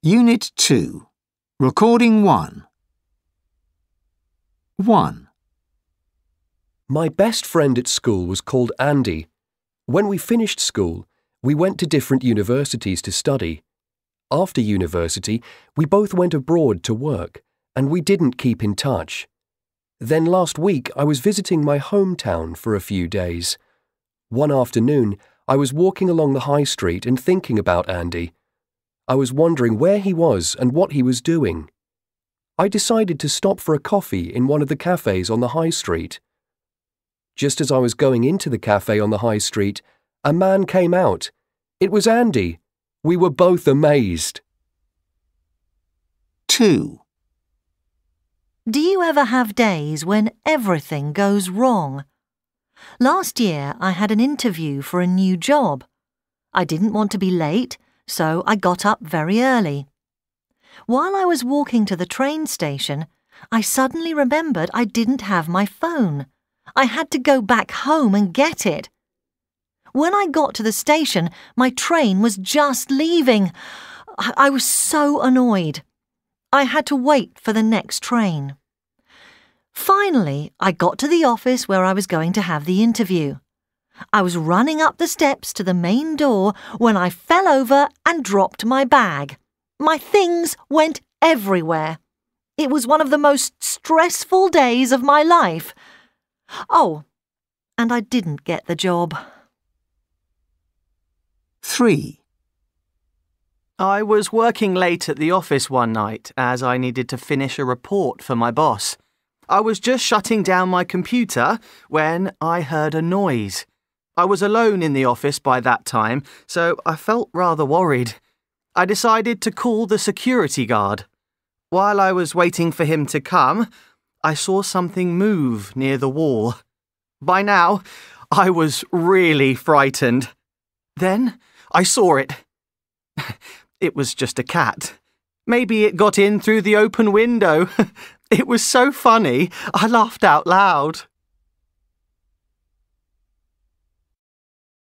Unit 2. Recording 1. 1. My best friend at school was called Andy. When we finished school, we went to different universities to study. After university, we both went abroad to work, and we didn't keep in touch. Then last week, I was visiting my hometown for a few days. One afternoon, I was walking along the high street and thinking about Andy. I was wondering where he was and what he was doing. I decided to stop for a coffee in one of the cafes on the high street. Just as I was going into the cafe on the high street, a man came out. It was Andy. We were both amazed. 2. Do you ever have days when everything goes wrong? Last year, I had an interview for a new job. I didn't want to be late, so I got up very early. While I was walking to the train station, I suddenly remembered I didn't have my phone. I had to go back home and get it. When I got to the station, my train was just leaving. I was so annoyed. I had to wait for the next train. Finally, I got to the office where I was going to have the interview. I was running up the steps to the main door when I fell over and dropped my bag. My things went everywhere. It was one of the most stressful days of my life. Oh, and I didn't get the job. 3. I was working late at the office one night as I needed to finish a report for my boss. I was just shutting down my computer when I heard a noise. I was alone in the office by that time, so I felt rather worried. I decided to call the security guard. While I was waiting for him to come, I saw something move near the wall. By now, I was really frightened. Then I saw it. It was just a cat. Maybe it got in through the open window. It was so funny, I laughed out loud.